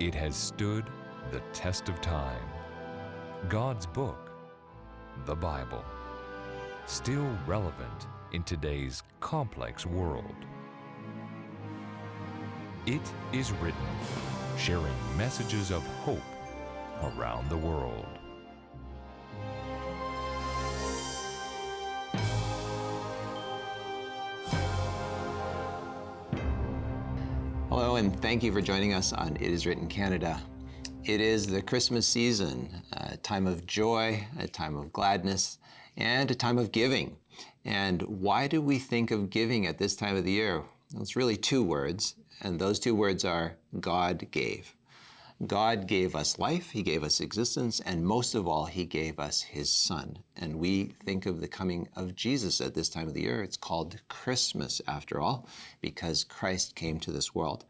It has stood the test of time. God's book, the Bible, still relevant in today's complex world. It is written, sharing messages of hope around the world. Hello, and thank you for joining us on It Is Written Canada. It is the Christmas season, a time of joy, a time of gladness, and a time of giving. And why do we think of giving at this time of the year? Well, it's really two words, and those two words are God gave. God gave us life, He gave us existence, and most of all, He gave us His Son. And we think of the coming of Jesus at this time of the year. It's called Christmas, after all, because Christ came to this world.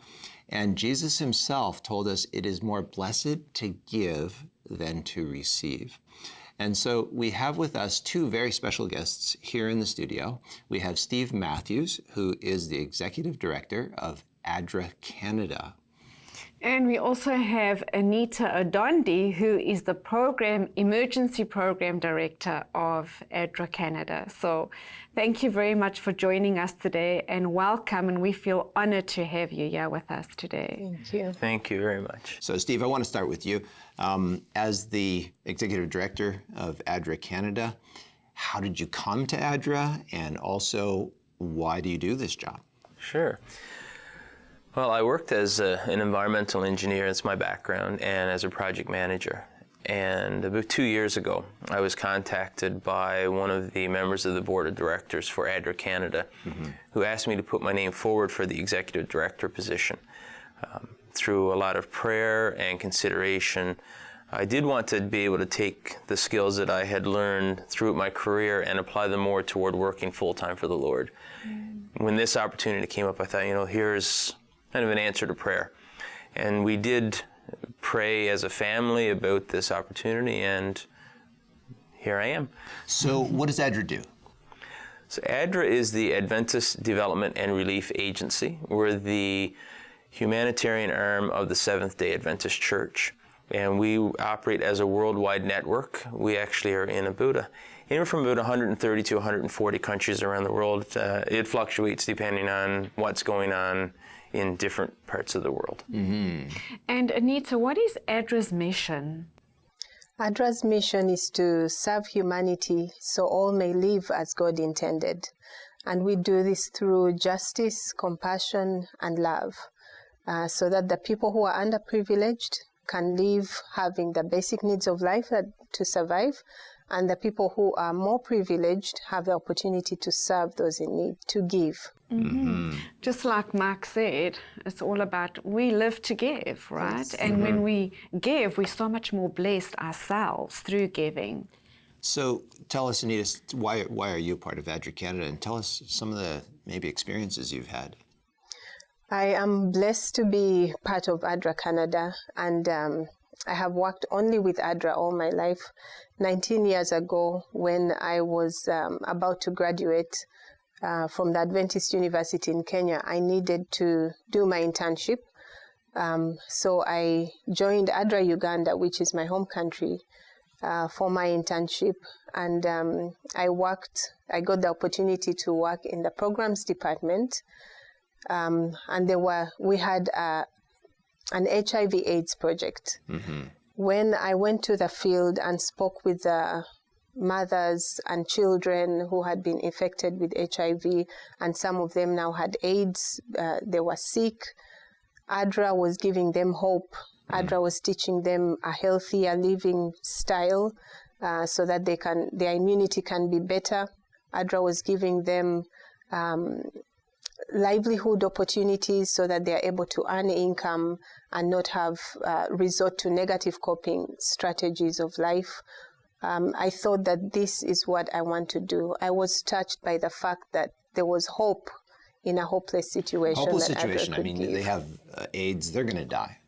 And Jesus Himself told us it is more blessed to give than to receive. And so we have with us two very special guests here in the studio. We have Steve Matthews, who is the Executive Director of ADRA Canada. And we also have Anita Odondi, who is the Emergency Program Director of ADRA Canada. So thank you very much for joining us today, and welcome, and we feel honored to have you here with us today. Thank you. Thank you very much. So Steve, I want to start with you. As the Executive Director of ADRA Canada, how did you come to ADRA, and also why do you do this job? Sure. Well, I worked as an environmental engineer, that's my background, and as a project manager. And about 2 years ago, I was contacted by one of the members of the board of directors for ADRA Canada, who asked me to put my name forward for the executive director position. Through a lot of prayer and consideration, I did want to be able to take the skills that I had learned throughout my career and apply them more toward working full-time for the Lord. When this opportunity came up, I thought, here's kind of an answer to prayer. And we did pray as a family about this opportunity, and here I am. So what does ADRA do? So ADRA is the Adventist Development and Relief Agency. We're the humanitarian arm of the Seventh-day Adventist Church, and we operate as a worldwide network. We actually are in anywhere from about 130 to 140 countries around the world. It fluctuates depending on what's going on in different parts of the world. And Anita, what is ADRA's mission? ADRA's mission is to serve humanity so all may live as God intended. And we do this through justice, compassion, and love, so that the people who are underprivileged can live having the basic needs of life to survive, and the people who are more privileged have the opportunity to serve those in need, to give. Just like Mark said, it's all about we live to give, right? Yes. And when we give, we're so much more blessed ourselves through giving. So tell us, Anita, why are you part of ADRA Canada, and tell us some of the maybe experiences you've had. I am blessed to be part of ADRA Canada, and I have worked only with ADRA all my life. 19 years ago, when I was about to graduate from the Adventist University in Kenya, I needed to do my internship. So I joined ADRA Uganda, which is my home country, for my internship. And I got the opportunity to work in the programs department. And we had an HIV/AIDS project. When I went to the field and spoke with the mothers and children who had been infected with HIV, and some of them now had AIDS, they were sick, ADRA was giving them hope. ADRA was teaching them a healthier living style so that their immunity can be better. ADRA was giving them livelihood opportunities so that they are able to earn income and not have resort to negative coping strategies of life. I thought that this is what I want to do. I was touched by the fact that there was hope in a hopeless situation. Hopeless situation. I mean, they have AIDS, they're going to die.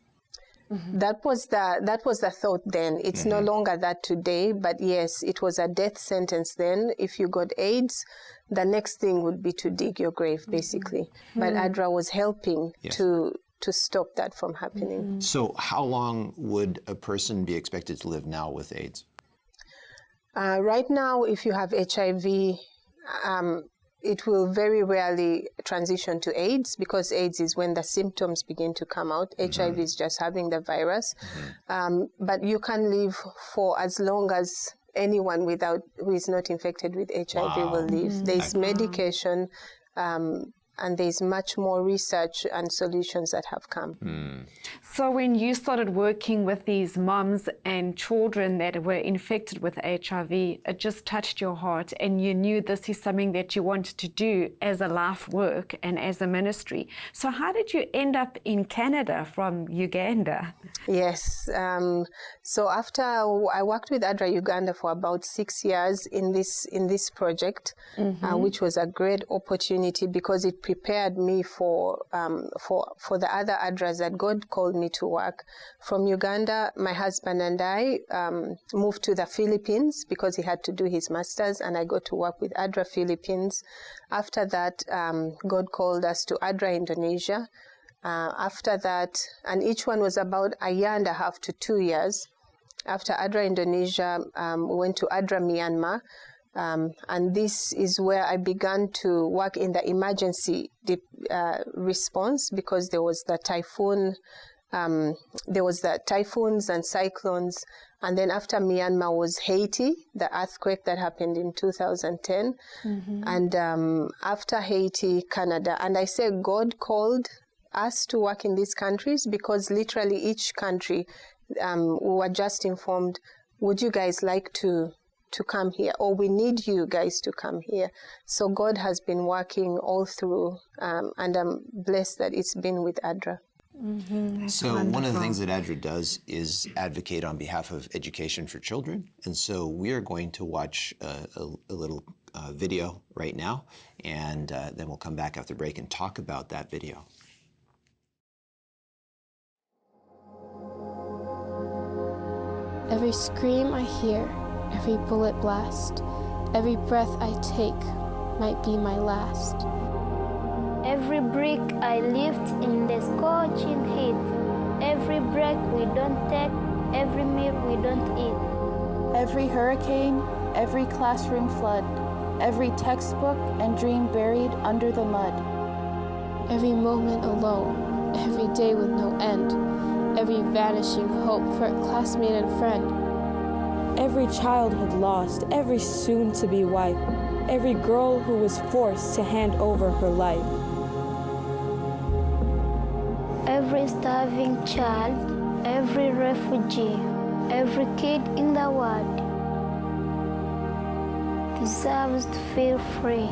That was the thought then. It's no longer that today, but yes, it was a death sentence then. If you got AIDS, the next thing would be to dig your grave, basically. But ADRA was helping to to stop that from happening. So how long would a person be expected to live now with AIDS? Right now, if you have HIV, it will very rarely transition to AIDS, because AIDS is when the symptoms begin to come out. HIV is just having the virus. But you can live for as long as anyone who is not infected with HIV will live. There's medication, and there's much more research and solutions that have come. So when you started working with these moms and children that were infected with HIV, it just touched your heart, and you knew this is something that you wanted to do as a life work and as a ministry. So how did you end up in Canada from Uganda? Yes. So after I worked with ADRA Uganda for about 6 years in this project, which was a great opportunity because it prepared me for the other ADRAs that God called me to work. From Uganda, my husband and I moved to the Philippines because he had to do his master's, and I got to work with ADRA Philippines. After that, God called us to ADRA Indonesia. After that, and each one was about 1.5 to 2 years. After ADRA Indonesia, we went to ADRA Myanmar. And this is where I began to work in the emergency response, because there was the typhoons and cyclones. And then after Myanmar was Haiti, the earthquake that happened in 2010. And after Haiti, Canada. And I say God called us to work in these countries because literally each country, we were just informed, would you guys like to come here, or we need you guys to come here. So God has been working all through, and I'm blessed that it's been with ADRA. So one of the things that ADRA does is advocate on behalf of education for children. And so we are going to watch a little video right now, and then we'll come back after break and talk about that video. Every scream I hear, every bullet blast, every breath I take might be my last. Every brick I lift in the scorching heat, every break we don't take, every meal we don't eat. Every hurricane, every classroom flood, every textbook and dream buried under the mud. Every moment alone, every day with no end, every vanishing hope for a classmate and friend. Every childhood lost, every soon-to-be wife, every girl who was forced to hand over her life. Every starving child, every refugee, every kid in the world deserves to feel free.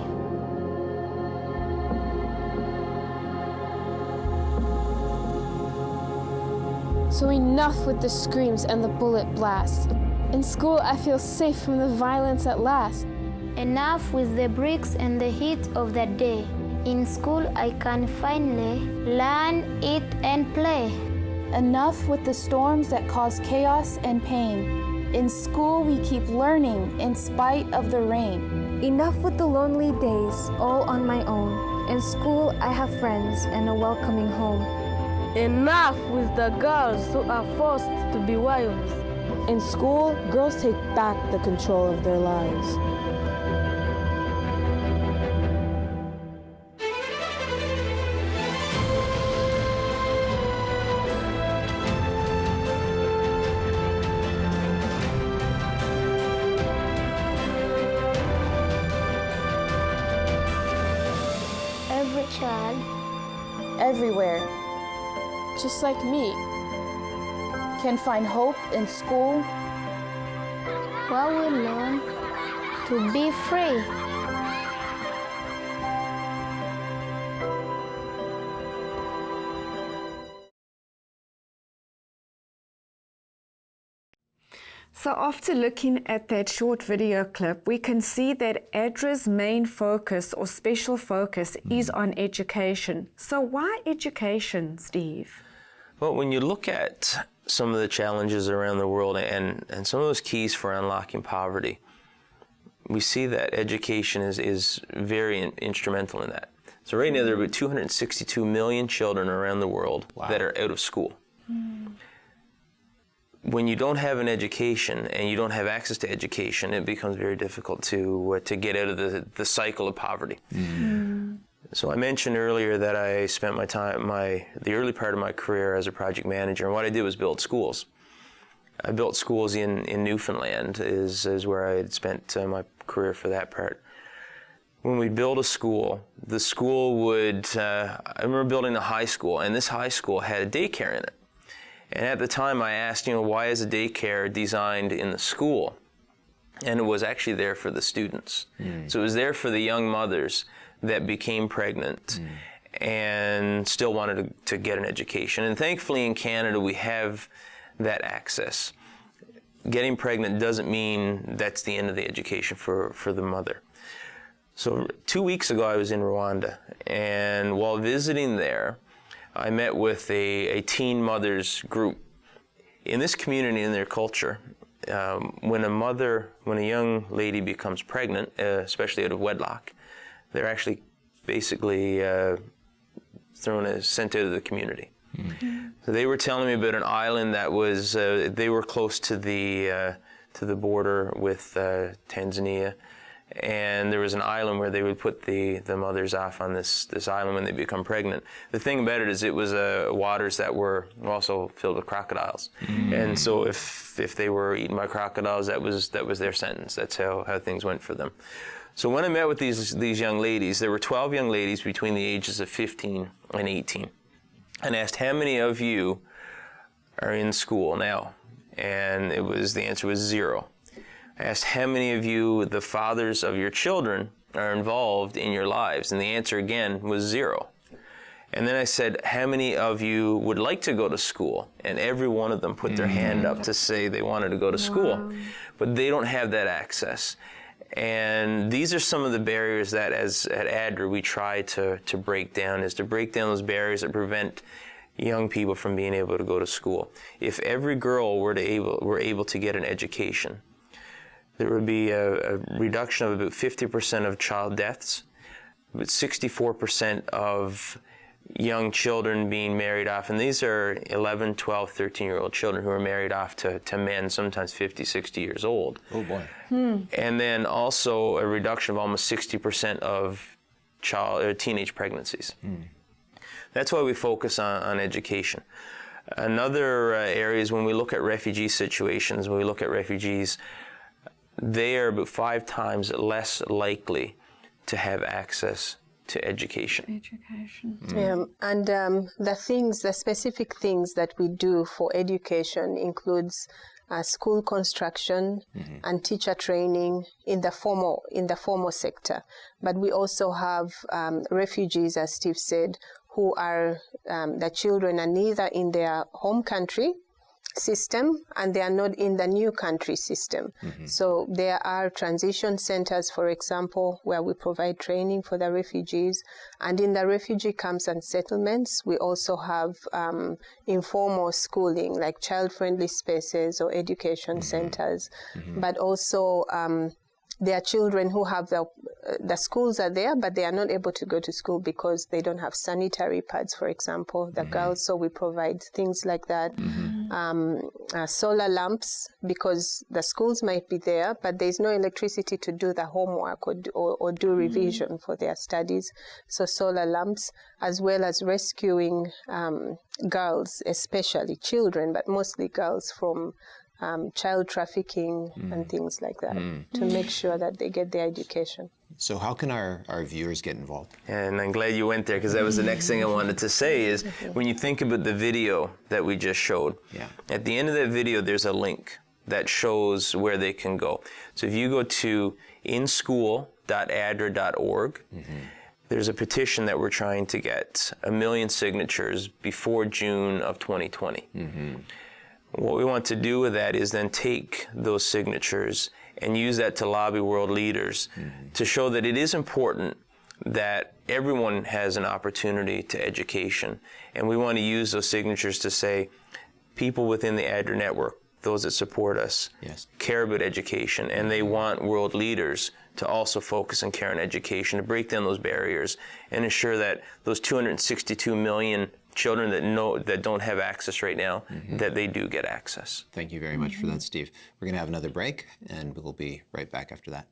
So enough with the screams and the bullet blasts. In school, I feel safe from the violence at last. Enough with the bricks and the heat of the day. In school, I can finally learn, eat, and play. Enough with the storms that cause chaos and pain. In school, we keep learning in spite of the rain. Enough with the lonely days, all on my own. In school, I have friends and a welcoming home. Enough with the girls who are forced to be wives. In school, girls take back the control of their lives. Every child, everywhere, just like me, can find hope in school, where we learn to be free. So after looking at that short video clip, we can see that ADRA's main focus or special focus is on education. So why education, Steve? Well, when you look at some of the challenges around the world and some of those keys for unlocking poverty, we see that education is very instrumental in that. So right now there are about 262 million children around the world that are out of school. When you don't have an education and you don't have access to education, it becomes very difficult to get out of the cycle of poverty. So I mentioned earlier that I spent the early part of my career as a project manager, and what I did was build schools. I built schools in Newfoundland is where I had spent my career for that part. When we build a school, the school would, I remember building a high school, and this high school had a daycare in it. And at the time I asked, why is a daycare designed in the school? And it was actually there for the students. So it was there for the young mothers that became pregnant and still wanted to get an education. And thankfully in Canada we have that access. Getting pregnant doesn't mean that's the end of the education for the mother. So 2 weeks ago I was in Rwanda, and while visiting there, I met with a teen mothers group. In this community, in their culture, when a young lady becomes pregnant, especially out of wedlock, they're actually basically sent out of the community. So they were telling me about an island that was, they were close to the border with Tanzania, and there was an island where they would put the mothers off on this island when they become pregnant. The thing about it is it was waters that were also filled with crocodiles. And so if they were eaten by crocodiles, that was their sentence. That's how things went for them. So when I met with these young ladies, there were 12 young ladies between the ages of 15 and 18. And asked, how many of you are in school now? And the answer was 0. I asked, how many of you, the fathers of your children, are involved in your lives? And the answer again was 0. And then I said, how many of you would like to go to school? And every one of them put their hand up to say they wanted to go to school, but they don't have that access. And these are some of the barriers that at ADRA we try to break down, is to break down those barriers that prevent young people from being able to go to school. If every girl were able to get an education, there would be a reduction of about 50% of child deaths, about 64% of young children being married off, and these are 11, 12, 13-year-old children who are married off to men, sometimes 50, 60 years old. Oh boy. And then also a reduction of almost 60% of teenage pregnancies. That's why we focus on education. Another area is when we look at refugee situations, when we look at refugees, they are about 5 times less likely to have access to education. Yeah, and the specific things that we do for education includes school construction and teacher training in the formal sector. But we also have refugees, as Steve said, who are the children are neither in their home country system and they are not in the new country system. So there are transition centers, for example, where we provide training for the refugees. And in the refugee camps and settlements, we also have informal schooling, like child-friendly spaces or education centers. But also there are children who have the schools are there, but they are not able to go to school because they don't have sanitary pads, for example, the girls. So we provide things like that. Solar lamps, because the schools might be there, but there's no electricity to do the homework or do revision for their studies. So solar lamps, as well as rescuing girls, especially children, but mostly girls, from child trafficking and things like that, to make sure that they get their education. So how can our viewers get involved? And I'm glad you went there, because that was the next thing I wanted to say is when you think about the video that we just showed, at the end of that video there's a link that shows where they can go. So if you go to inschool.adra.org, there's a petition that we're trying to get 1 million signatures before June of 2020. What we want to do with that is then take those signatures and use that to lobby world leaders to show that it is important that everyone has an opportunity to education. And we want to use those signatures to say people within the ADRA network, those that support us Yes. care about education, and they want world leaders to also focus on care and education, to break down those barriers and ensure that those 262 million children that don't have access right now, that they do get access. Thank you very much for that, Steve. We're going to have another break, and we'll be right back after that.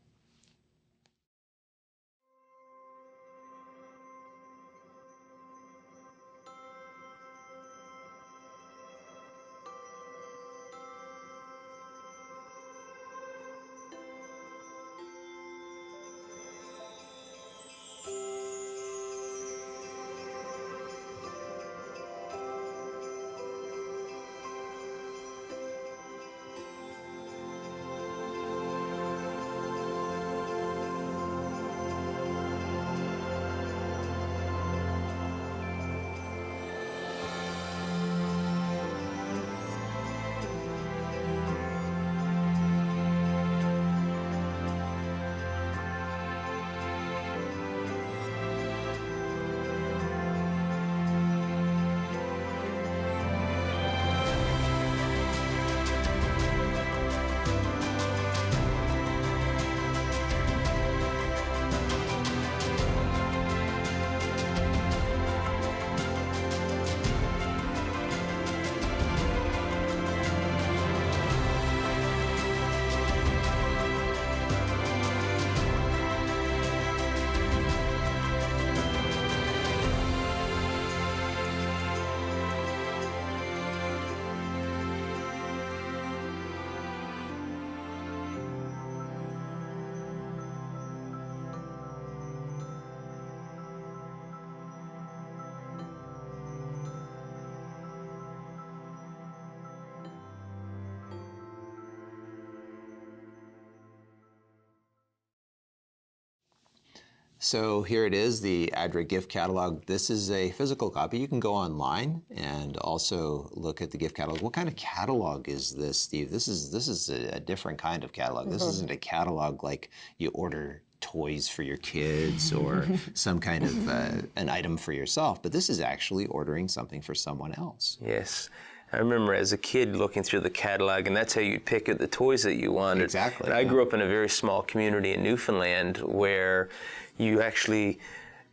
So here it is, the ADRA gift catalog. This is a physical copy. You can go online and also look at the gift catalog. What kind of catalog is this, Steve? This is a different kind of catalog. This isn't a catalog like you order toys for your kids or some kind of an item for yourself, but this is actually ordering something for someone else. Yes. I remember as a kid looking through the catalog, and that's how you'd pick out the toys that you wanted. Exactly. And I grew up in a very small community in Newfoundland where you actually,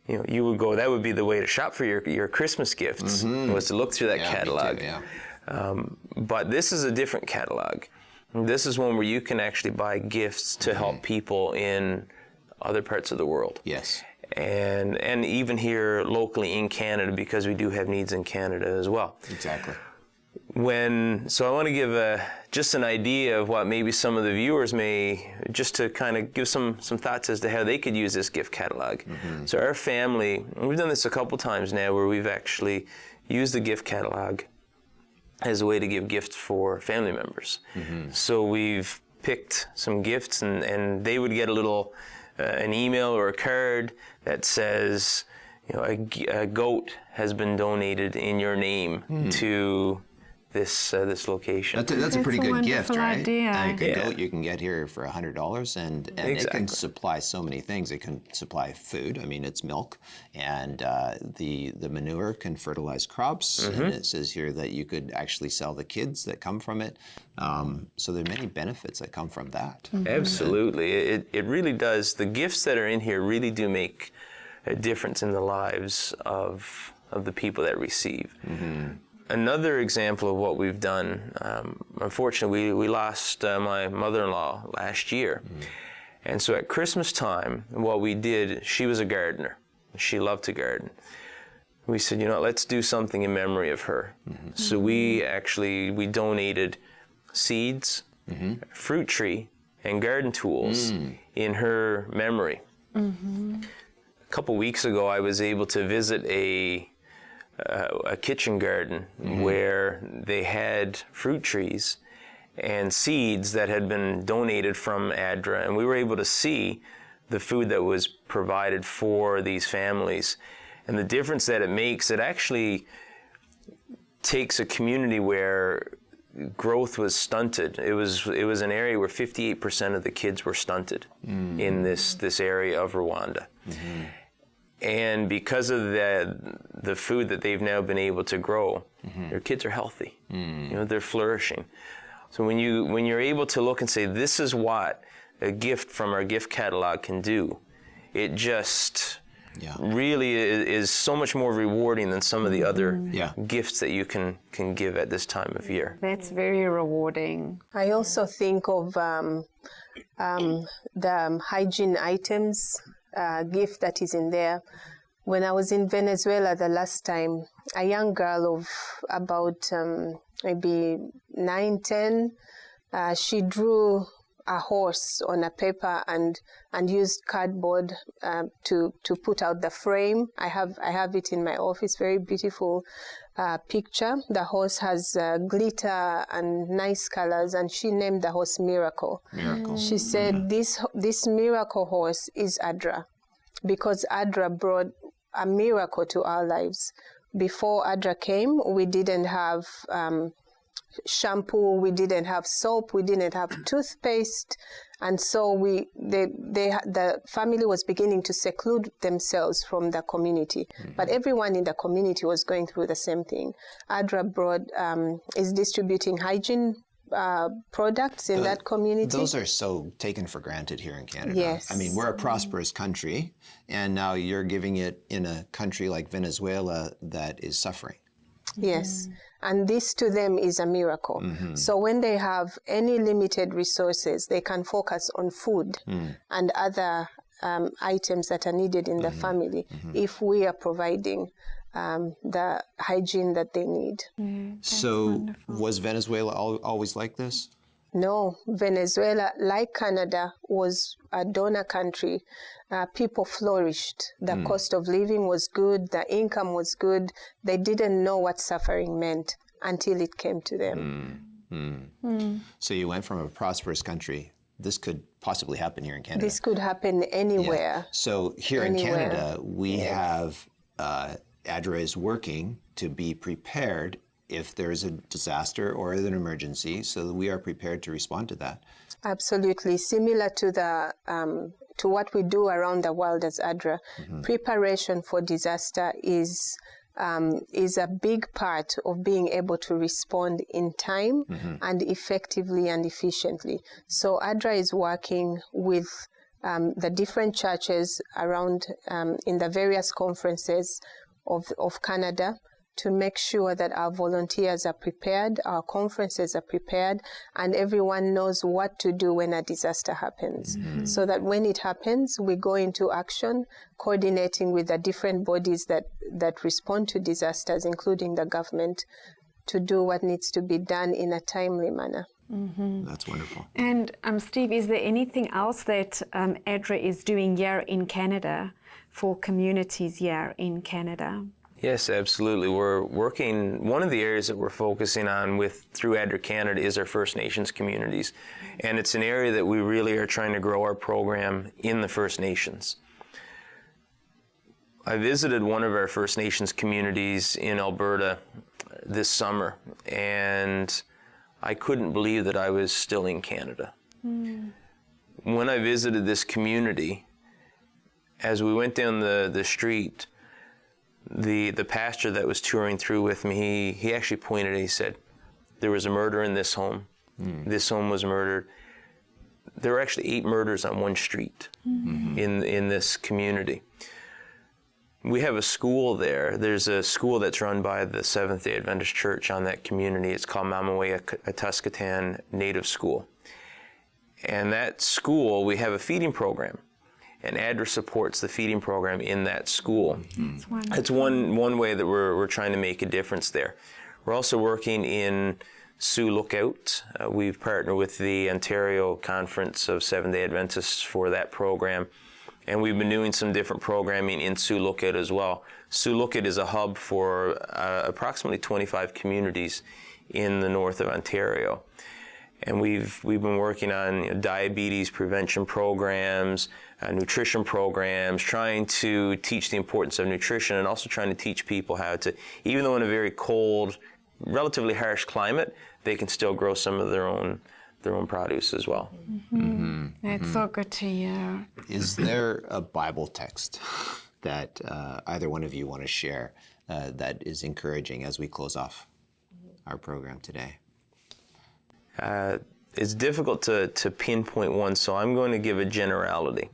you would go, that would be the way to shop for your Christmas gifts, was to look through that catalog. Me too, But this is a different catalog. This is one where you can actually buy gifts to help people in other parts of the world. Yes. And even here locally in Canada, because we do have needs in Canada as well. Exactly. So I want to give just an idea of what maybe some of the viewers may, just to kind of give some thoughts as to how they could use this gift catalog. So our family, we've done this a couple times now where we've actually used the gift catalog as a way to give gifts for family members. So we've picked some gifts and they would get a little, an email or a card that says, a goat has been donated in your name to this location. That's a pretty good gift, right? Idea. A goat you can get here for $100, and it can supply so many things. It can supply food. I mean, it's milk, and the manure can fertilize crops. And it says here that you could actually sell the kids that come from it. So there are many benefits that come from that. Absolutely, it really does. The gifts that are in here really do make a difference in the lives of the people that receive. Another example of what we've done, unfortunately, we lost my mother-in-law last year. And so at Christmas time, what we did, she was a gardener. She loved to garden. We said, let's do something in memory of her. So we donated seeds, fruit tree, and garden tools in her memory. A couple weeks ago, I was able to visit a kitchen garden where they had fruit trees and seeds that had been donated from ADRA, and we were able to see the food that was provided for these families. And the difference that it makes, it actually takes a community where growth was stunted. It was an area where 58% of the kids were stunted in this area of Rwanda. And because of the food that they've now been able to grow, their kids are healthy. They're flourishing. So when you're able to look and say, this is what a gift from our gift catalog can do, it just really is so much more rewarding than some of the other gifts that you can give at this time of year. That's very rewarding. I also think of the hygiene items gift that is in there. When I was in Venezuela the last time, a young girl of about maybe 9, 10, she drew a horse on a paper and used cardboard to put out the frame. I have it in my office, very beautiful picture. The horse has glitter and nice colors, and she named the horse Miracle. She said this miracle horse is ADRA, because ADRA brought a miracle to our lives. Before ADRA came, we didn't have shampoo, we didn't have soap, we didn't have toothpaste, and so the family was beginning to seclude themselves from the community. But everyone in the community was going through the same thing. ADRA is distributing hygiene products in that community. Those are so taken for granted here in Canada. Yes. I mean, we're a prosperous country, and now you're giving it in a country like Venezuela that is suffering. Yes, and this to them is a miracle. So when they have any limited resources, they can focus on food and other items that are needed in the family if we are providing the hygiene that they need. So wonderful. Was Venezuela always like this? No, Venezuela, like Canada, was a donor country. People flourished. The cost of living was good. The income was good. They didn't know what suffering meant until it came to them. So you went from a prosperous country. This could possibly happen here in Canada. This could happen anywhere. Yeah. So here in Canada, we have ADRA is working to be prepared if there is a disaster or an emergency, so that we are prepared to respond to that. Absolutely. Similar to the to what we do around the world as ADRA, preparation for disaster is a big part of being able to respond in time and effectively and efficiently. So ADRA is working with the different churches around in the various conferences of Canada to make sure that our volunteers are prepared, our conferences are prepared, and everyone knows what to do when a disaster happens. So that when it happens, we go into action, coordinating with the different bodies that respond to disasters, including the government, to do what needs to be done in a timely manner. That's wonderful. And Steve, is there anything else that ADRA is doing here in Canada for communities here in Canada? Yes, absolutely. We're working, one of the areas that we're focusing on through ADRA Canada is our First Nations communities. And it's an area that we really are trying to grow our program in the First Nations. I visited one of our First Nations communities in Alberta this summer, and I couldn't believe that I was still in Canada. When I visited this community, as we went down the street, the pastor that was touring through with me, he actually pointed and he said, there was a murder in this home. This home was murdered. There were actually 8 murders on one street in this community. We have a school there. There's a school that's run by the Seventh-day Adventist Church on that community. It's called Mamawea Tuscatan Native School. And that school, we have a feeding program. And ADRA supports the feeding program in that school. That's one way that we're trying to make a difference there. We're also working in Sioux Lookout. We've partnered with the Ontario Conference of Seventh-day Adventists for that program. And we've been doing some different programming in Sioux Lookout as well. Sioux Lookout is a hub for approximately 25 communities in the north of Ontario. And we've been working on diabetes prevention programs, nutrition programs, trying to teach the importance of nutrition, and also trying to teach people how to, even though in a very cold, relatively harsh climate, they can still grow some of their own produce as well. That's so good to hear. Is there a Bible text that either one of you want to share that is encouraging as we close off our program today? it's difficult to pinpoint one, so I'm going to give a generality.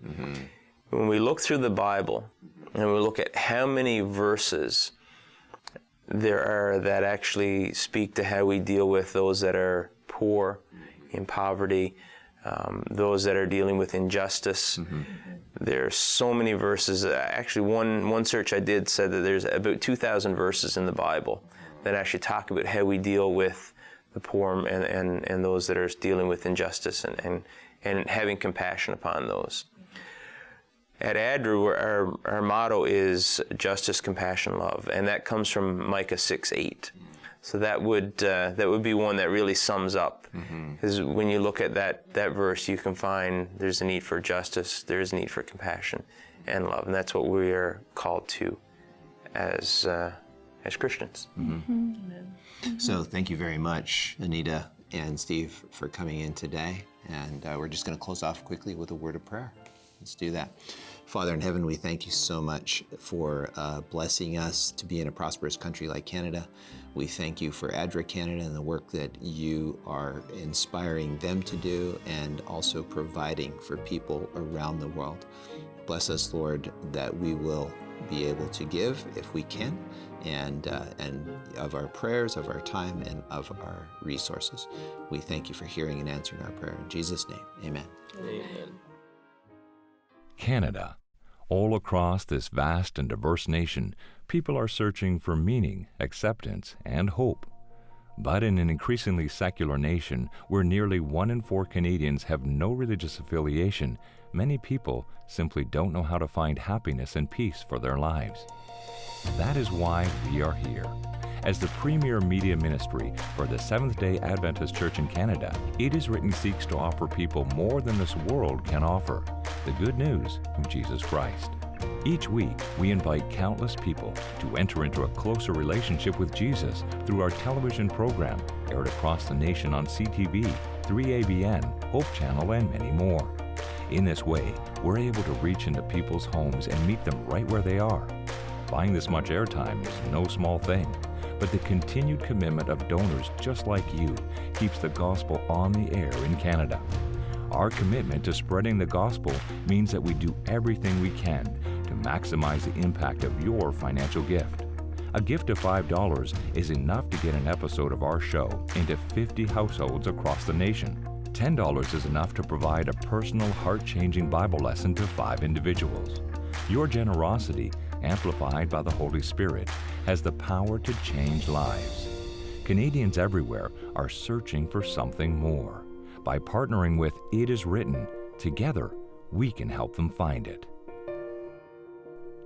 When we look through the Bible and we look at how many verses there are that actually speak to how we deal with those that are poor, in poverty, those that are dealing with injustice. There's so many verses. Actually, one search I did said that there's about 2,000 verses in the Bible that actually talk about how we deal with the poor and those that are dealing with injustice and having compassion upon those. At ADRA, our motto is justice, compassion, love, and that comes from Micah 6:8. So that would be one that really sums up, because when you look at that verse, you can find there's a need for justice, there's a need for compassion and love, and that's what we are called to as Christians. So thank you very much, Anita and Steve, for coming in today, and we're just going to close off quickly with a word of prayer. Let's do that. Father in heaven, we thank you so much for blessing us to be in a prosperous country like Canada. We thank you for ADRA Canada and the work that you are inspiring them to do and also providing for people around the world. Bless us, Lord, that we will be able to give if we can, and of our prayers, of our time, and of our resources. We thank you for hearing and answering our prayer. In Jesus' name, amen. Amen. Canada. All across this vast and diverse nation, people are searching for meaning, acceptance, and hope. But in an increasingly secular nation where nearly 1 in 4 Canadians have no religious affiliation, many people simply don't know how to find happiness and peace for their lives. That is why we are here. As the premier media ministry for the Seventh-day Adventist Church in Canada, It Is Written seeks to offer people more than this world can offer, the good news of Jesus Christ. Each week, we invite countless people to enter into a closer relationship with Jesus through our television program, aired across the nation on CTV, 3ABN, Hope Channel, and many more. In this way, we're able to reach into people's homes and meet them right where they are. Buying this much airtime is no small thing, but the continued commitment of donors just like you keeps the gospel on the air in Canada. Our commitment to spreading the gospel means that we do everything we can to maximize the impact of your financial gift. A gift of $5 is enough to get an episode of our show into 50 households across the nation. $10 is enough to provide a personal, heart-changing Bible lesson to 5 individuals. Your generosity, amplified by the Holy Spirit, has the power to change lives. Canadians everywhere are searching for something more. By partnering with It Is Written, together we can help them find it.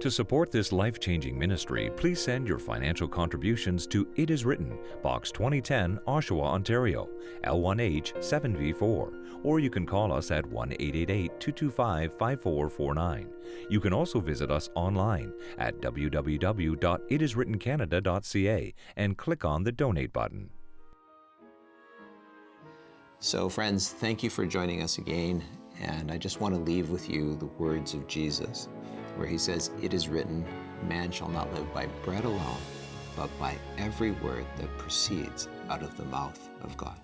To support this life-changing ministry, please send your financial contributions to It Is Written, Box 2010, Oshawa, Ontario, L1H 7V4, or you can call us at 1-888-225-5449. You can also visit us online at www.itiswrittencanada.ca and click on the Donate button. So friends, thank you for joining us again, and I just want to leave with you the words of Jesus, where he says, "It is written, man shall not live by bread alone, but by every word that proceeds out of the mouth of God."